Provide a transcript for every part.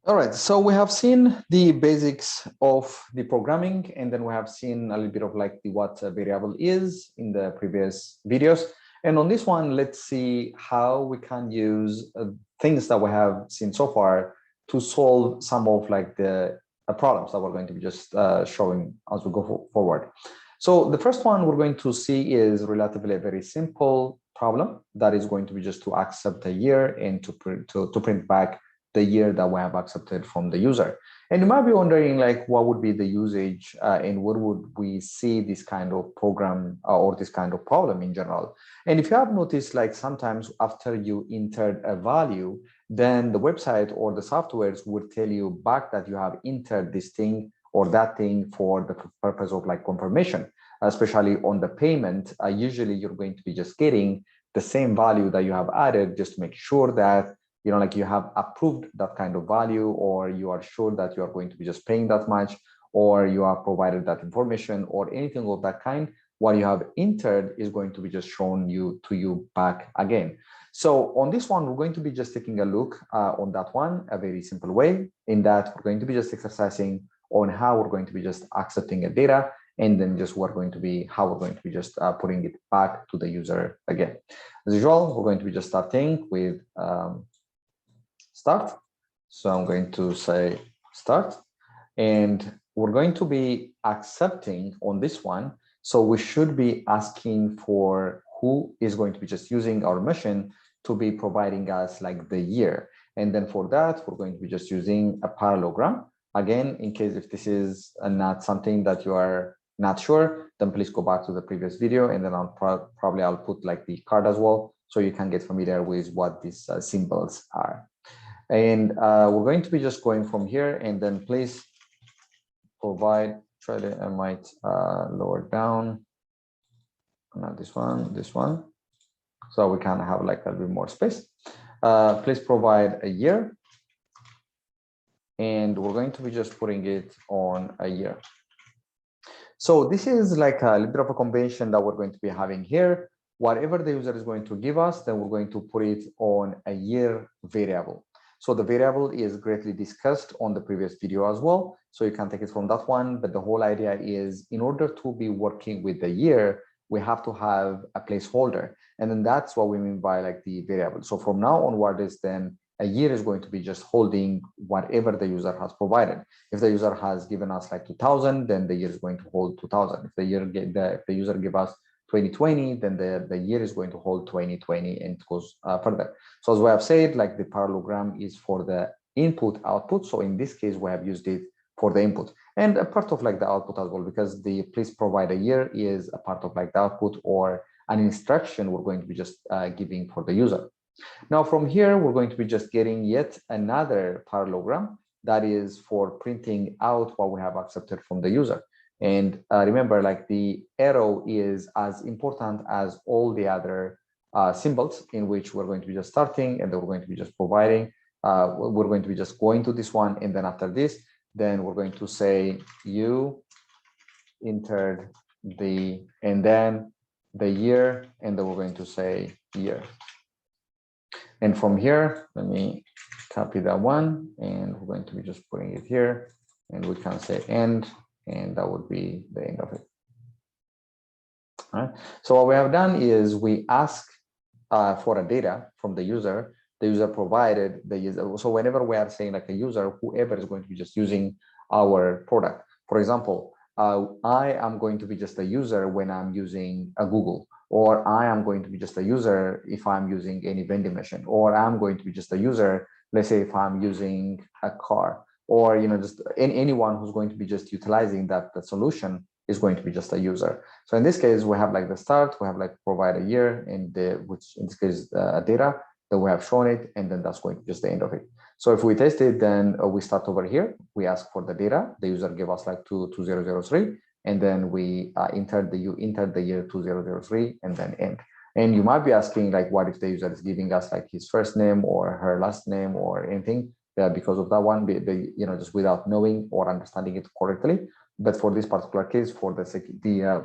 All right, so we have seen the basics of the programming, and then we have seen a little bit of like the what a variable is in the previous videos. And on this one, let's see how we can use things that we have seen so far to solve some of like the problems that we're going to be just showing as we go forward. So the first one we're going to see is relatively a very simple problem that is going to be just to accept a year and to print back the year that we have accepted from the user. And you might be wondering, like, what would be the usage and where would we see this kind of program or this kind of problem in general? And if you have noticed, like sometimes after you entered a value, then the website or the softwares would tell you back that you have entered this thing or that thing for the purpose of like confirmation, especially on the payment. Usually you're going to be just getting the same value that you have added just to make sure that like you have approved that kind of value, or you are sure that you are going to be just paying that much, or you have provided that information or anything of that kind. What you have entered is going to be just shown to you back again. So on this one, we're going to be just taking a look on that one, a very simple way, in that we're going to be just exercising on how we're going to be just accepting a data, and then just how we're going to be just putting it back to the user again. As usual, we're going to be just starting with start. So I'm going to say start, and we're going to be accepting on this one. So we should be asking for who is going to be just using our machine to be providing us like the year. And then for that, we're going to be just using a parallelogram. Again, in case if this is not something that you are not sure, then please go back to the previous video, and then probably I'll put like the card as well, so you can get familiar with what these symbols are. And we're going to be just going from here, and then please provide, I might lower down, not this one, so we can have like a little bit more space. Please provide a year, and we're going to be just putting it on a year. So this is like a little bit of a convention that we're going to be having here. Whatever the user is going to give us, then we're going to put it on a year variable. So the variable is greatly discussed on the previous video as well, so you can take it from that one. But the whole idea is, in order to be working with the year, we have to have a placeholder, and then that's what we mean by like the variable. So from now onwards, then a year is going to be just holding whatever the user has provided. If the user has given us like 2000, then the year is going to hold 2000. If the user give us 2020, then the year is going to hold 2020, and it goes further. So as we have said, like the parallelogram is for the input output. So in this case, we have used it for the input and a part of like the output as well, because the please provide a year is a part of like the output or an instruction we're going to be just giving for the user. Now from here, we're going to be just getting yet another parallelogram that is for printing out what we have accepted from the user. And remember, like the arrow is as important as all the other symbols, in which we're going to be just starting, and then we're going to be just providing. We're going to be just going to this one, and then after this, then we're going to say you entered and then the year, and then we're going to say year. And from here, let me copy that one, and we're going to be just putting it here, and we can say end. And that would be the end of it. All right. So what we have done is we ask for a data from the user. The user provided the user. So whenever we are saying like a user, whoever is going to be just using our product. For example, I am going to be just a user when I'm using a Google, or I am going to be just a user if I'm using any vending machine, or I'm going to be just a user, let's say if I'm using a car, or just anyone who's going to be just utilizing that solution is going to be just a user. So in this case, we have like the start, we have like provide a year, and which in this case data that we have shown it, and then that's going to be just the end of it. So if we test it, then we start over here. We ask for the data. The user gave us like 2003, and then we entered the year 2003, and then end. And you might be asking, like, what if the user is giving us like his first name or her last name or anything? Because of that one, just without knowing or understanding it correctly. But for this particular case, for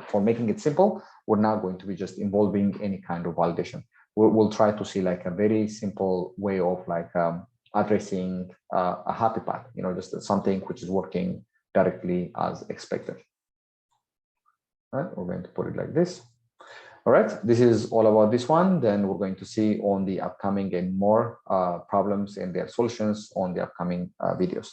for making it simple, we're not going to be just involving any kind of validation. We'll try to see like a very simple way of like addressing a happy path, just something which is working directly as expected. All right, we're going to put it like this. All right, this is all about this one. Then we're going to see on the upcoming and more problems and their solutions on the upcoming videos.